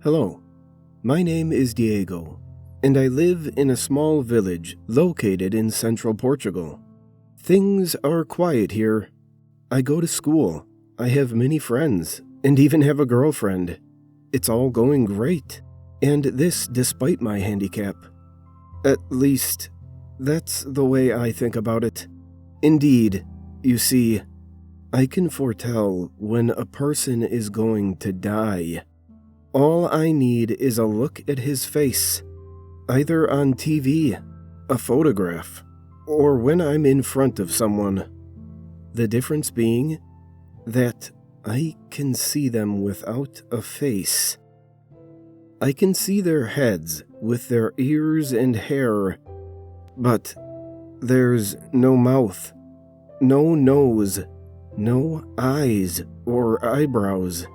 Hello, my name is Diego, and I live in a small village located in central Portugal. Things are quiet here. I go to school, I have many friends, and even have a girlfriend. It's all going great, and this despite my handicap. At least, that's the way I think about it. Indeed, you see, I can foretell when a person is going to die. All I need is a look at his face, either on TV, a photograph, or when I'm in front of someone. The difference being that I can see them without a face. I can see their heads with their ears and hair, but there's no mouth, no nose, no eyes or eyebrows.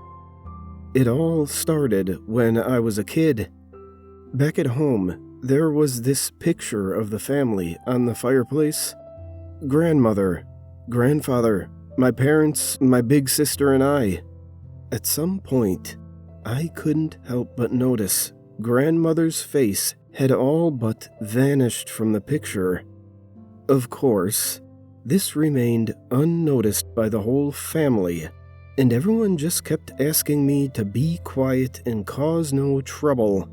It all started when I was a kid. Back at home, there was this picture of the family on the fireplace. Grandmother, grandfather, my parents, my big sister, and I. At some point, I couldn't help but notice grandmother's face had all but vanished from the picture. Of course, this remained unnoticed by the whole family, and everyone just kept asking me to be quiet and cause no trouble.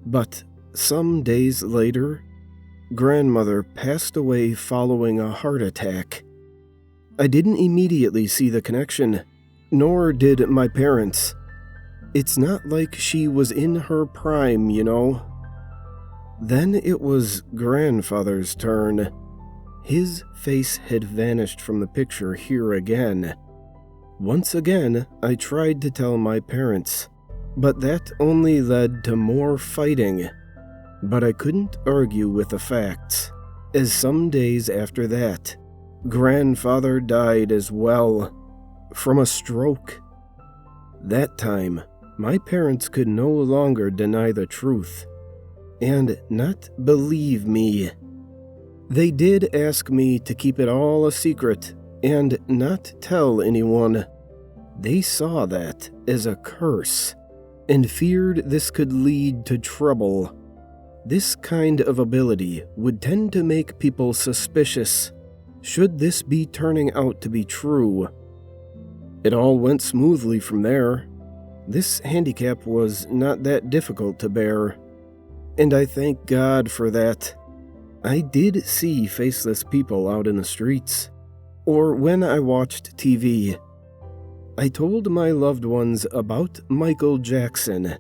But some days later, grandmother passed away following a heart attack. I didn't immediately see the connection, nor did my parents. It's not like she was in her prime, you know. Then it was grandfather's turn. His face had vanished from the picture here again. Once again, I tried to tell my parents, but that only led to more fighting. But I couldn't argue with the facts, as some days after that, grandfather died as well, from a stroke. That time, my parents could no longer deny the truth, and not believe me. They did ask me to keep it all a secret and not tell anyone. They saw that as a curse, and feared this could lead to trouble. This kind of ability would tend to make people suspicious, should this be turning out to be true. It all went smoothly from there. This handicap was not that difficult to bear, and I thank God for that. I did see faceless people out in the streets, or when I watched TV. I told my loved ones about Michael Jackson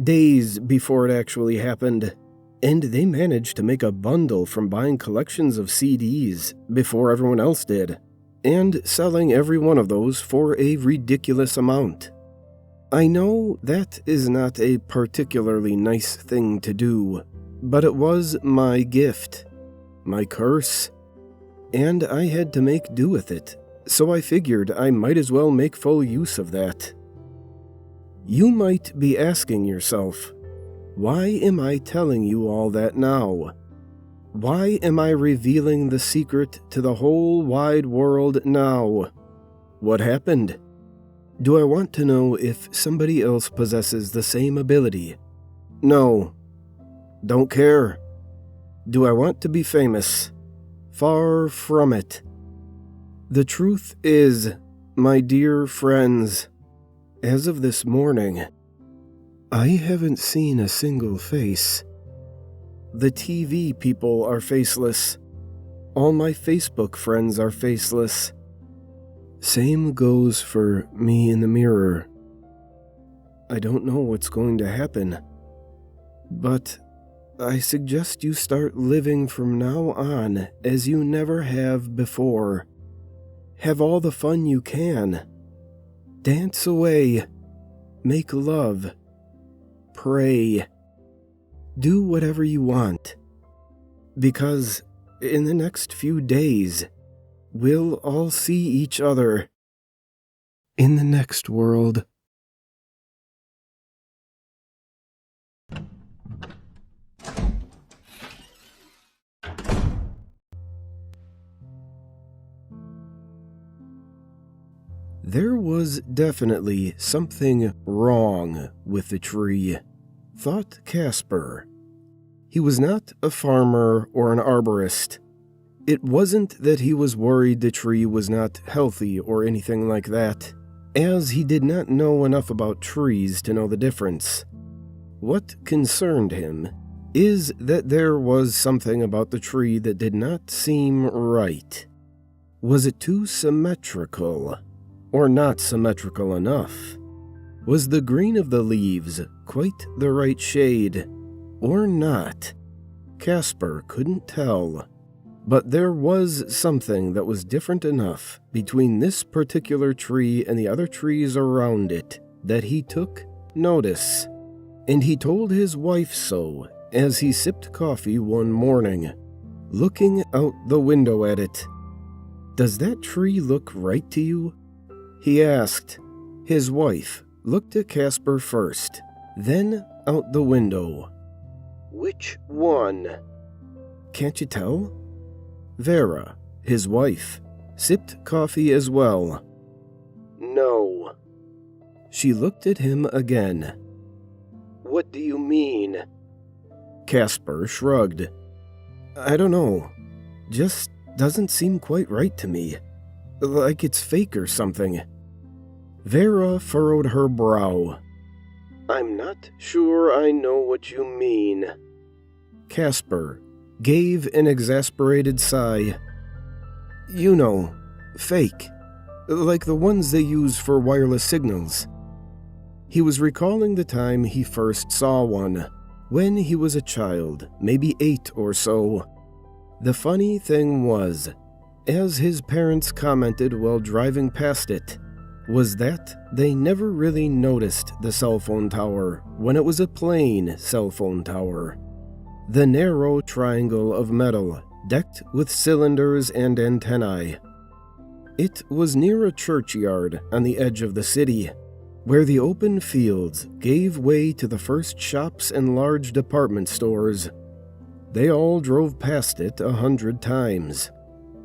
days before it actually happened, and they managed to make a bundle from buying collections of CDs before everyone else did, and selling every one of those for a ridiculous amount. I know that is not a particularly nice thing to do, but it was my gift, my curse, and I had to make do with it, so I figured I might as well make full use of that. You might be asking yourself, why am I telling you all that now? Why am I revealing the secret to the whole wide world now? What happened? Do I want to know if somebody else possesses the same ability? No. Don't care. Do I want to be famous? Far from it. The truth is, my dear friends, as of this morning, I haven't seen a single face. The TV people are faceless. All my Facebook friends are faceless. Same goes for me in the mirror. I don't know what's going to happen, but I suggest you start living from now on as you never have before. Have all the fun you can. Dance away. Make love. Pray. Do whatever you want. Because in the next few days, we'll all see each other in the next world. There was definitely something wrong with the tree, thought Casper. He was not a farmer or an arborist. It wasn't that he was worried the tree was not healthy or anything like that, as he did not know enough about trees to know the difference. What concerned him is that there was something about the tree that did not seem right. Was it too symmetrical, or not symmetrical enough? Was the green of the leaves quite the right shade, or not? Casper couldn't tell. But there was something that was different enough between this particular tree and the other trees around it that he took notice. And he told his wife so as he sipped coffee one morning, looking out the window at it. "Does that tree look right to you?" he asked. His wife looked at Casper first, then out the window. "Which one?" "Can't you tell?" Vera, his wife, sipped coffee as well. "No." She looked at him again. "What do you mean?" Casper shrugged. "I don't know. Just doesn't seem quite right to me. Like it's fake or something." Vera furrowed her brow. "I'm not sure I know what you mean." Casper gave an exasperated sigh. "You know, fake. Like the ones they use for wireless signals." He was recalling the time he first saw one, when he was a child, maybe 8 or so. The funny thing was, as his parents commented while driving past it, was that they never really noticed the cell phone tower when it was a plain cell phone tower. The narrow triangle of metal, decked with cylinders and antennae. It was near a churchyard on the edge of the city, where the open fields gave way to the first shops and large department stores. They all drove past it 100 times,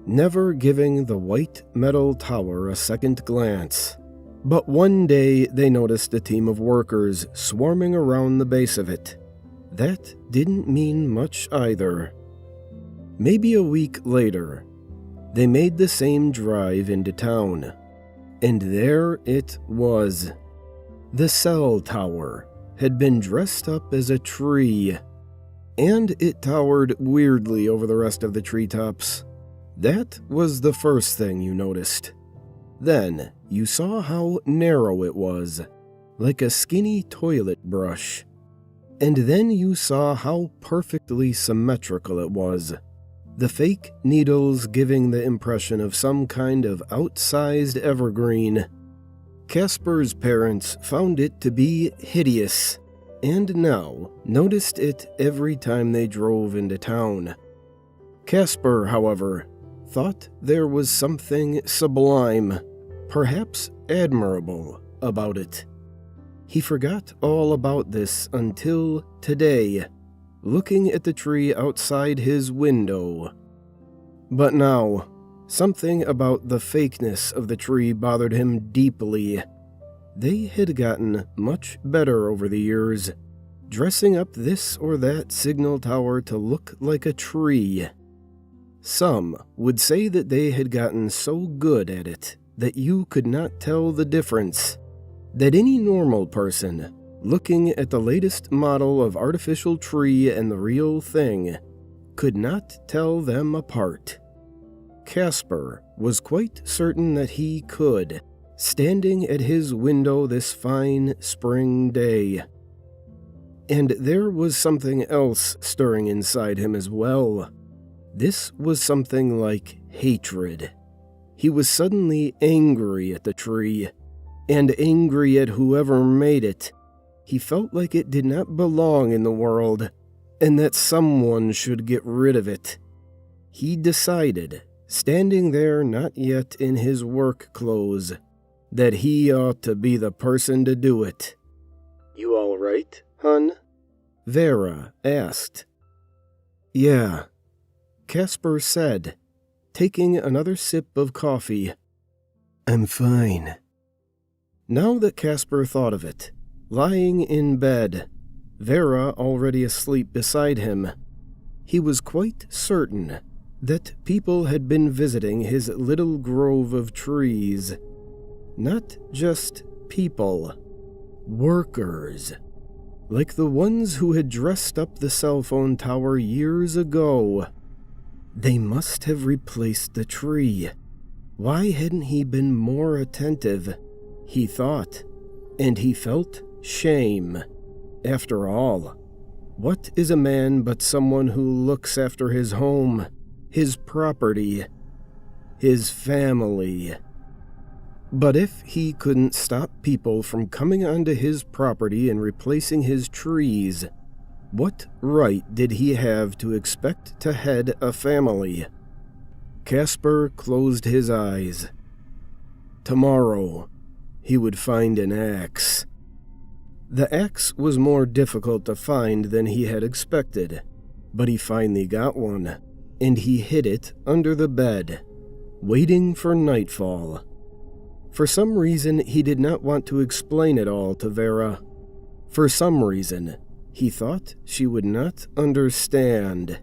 never giving the white metal tower a second glance. But one day they noticed a team of workers swarming around the base of it. That didn't mean much either. Maybe a week later, they made the same drive into town, and there it was. The cell tower had been dressed up as a tree, and it towered weirdly over the rest of the treetops. That was the first thing you noticed. Then you saw how narrow it was, like a skinny toilet brush. And then you saw how perfectly symmetrical it was, the fake needles giving the impression of some kind of outsized evergreen. Casper's parents found it to be hideous, and now noticed it every time they drove into town. Casper, however, thought there was something sublime, perhaps admirable, about it. He forgot all about this until today, looking at the tree outside his window. But now, something about the fakeness of the tree bothered him deeply. They had gotten much better over the years, dressing up this or that signal tower to look like a tree. Some would say that they had gotten so good at it that you could not tell the difference, that any normal person, looking at the latest model of artificial tree and the real thing, could not tell them apart. Casper was quite certain that he could, standing at his window this fine spring day. And there was something else stirring inside him as well. This was something like hatred. He was suddenly angry at the tree, and angry at whoever made it. He felt like it did not belong in the world, and that someone should get rid of it. He decided, standing there not yet in his work clothes, that he ought to be the person to do it. "You all right, hun?" Vera asked. "Yeah," Casper said, taking another sip of coffee. "I'm fine." Now that Casper thought of it, lying in bed, Vera already asleep beside him, he was quite certain that people had been visiting his little grove of trees. Not just people, workers. Like the ones who had dressed up the cell phone tower years ago. They must have replaced the tree. Why hadn't he been more attentive? He thought, and he felt shame. After all, what is a man but someone who looks after his home, his property, his family? But if he couldn't stop people from coming onto his property and replacing his trees, what right did he have to expect to head a family? Casper closed his eyes. Tomorrow, he would find an axe. The axe was more difficult to find than he had expected, but he finally got one, and he hid it under the bed, waiting for nightfall. For some reason, he did not want to explain it all to Vera. For some reason, he thought she would not understand.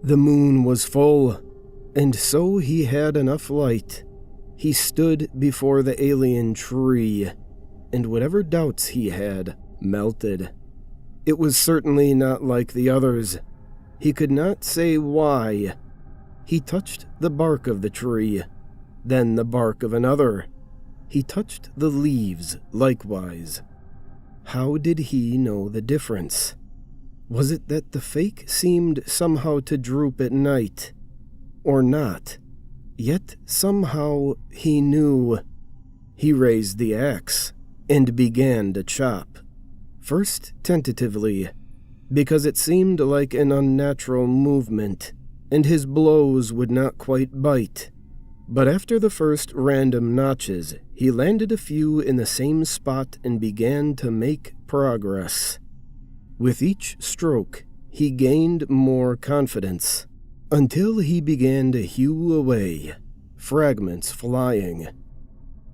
The moon was full, and so he had enough light. He stood before the alien tree, and whatever doubts he had melted. It was certainly not like the others. He could not say why. He touched the bark of the tree, then the bark of another. He touched the leaves likewise. How did he know the difference? Was it that the fake seemed somehow to droop at night? Or not? Yet somehow he knew. He raised the axe and began to chop. First tentatively, because it seemed like an unnatural movement, and his blows would not quite bite. But after the first random notches, he landed a few in the same spot and began to make progress. With each stroke, he gained more confidence, until he began to hew away, fragments flying.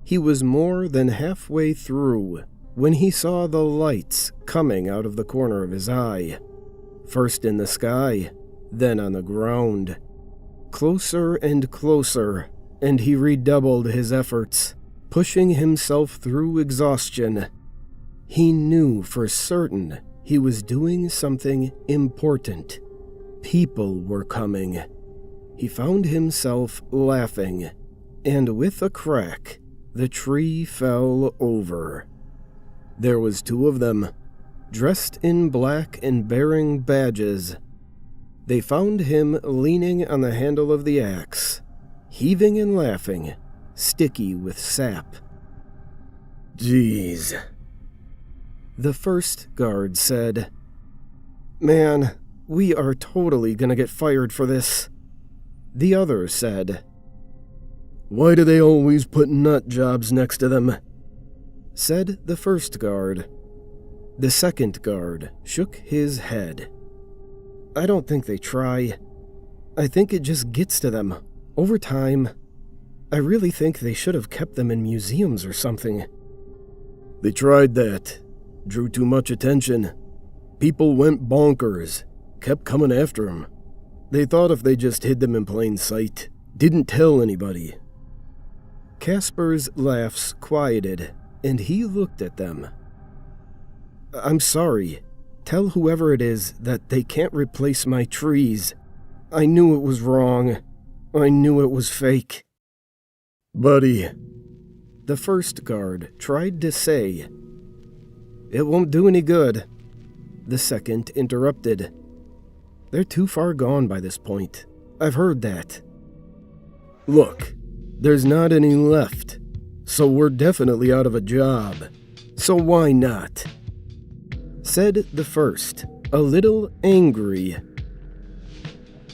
He was more than halfway through when he saw the lights coming out of the corner of his eye, first in the sky, then on the ground. Closer and closer, and he redoubled his efforts, pushing himself through exhaustion. He knew for certain he was doing something important. People were coming. He found himself laughing, and with a crack, the tree fell over. There was two of them, dressed in black and bearing badges. They found him leaning on the handle of the axe, heaving and laughing, sticky with sap. "Geez," the first guard said. "Man, we are totally gonna get fired for this." The other said. "Why do they always put nut jobs next to them?" said the first guard. The second guard shook his head. "I don't think they try. I think it just gets to them, over time. I really think they should have kept them in museums or something." "They tried that. Drew too much attention. People went bonkers, kept coming after them. They thought if they just hid them in plain sight, didn't tell anybody." Casper's laughs quieted, and he looked at them. "I'm sorry. Tell whoever it is that they can't replace my trees. I knew it was wrong. I knew it was fake." "Buddy," the first guard tried to say. "It won't do any good," the second interrupted. "They're too far gone by this point. I've heard that." "Look, there's not any left, so we're definitely out of a job. So why not?" said the first, a little angry.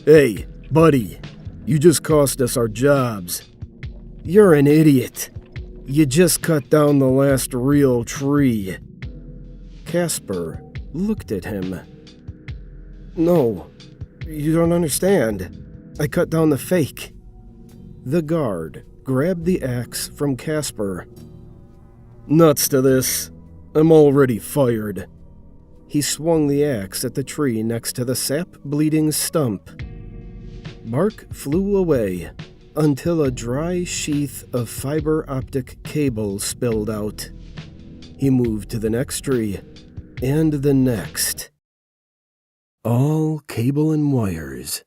"Hey, buddy, you just cost us our jobs. You're an idiot. You just cut down the last real tree." Casper looked at him. "No, you don't understand. I cut down the fake." The guard grabbed the axe from Casper. Nuts to this. I'm already fired. He swung the axe at the tree next to the sap-bleeding stump. Bark flew away until a dry sheath of fiber-optic cable spilled out. He moved to the next tree, and the next. All cable and wires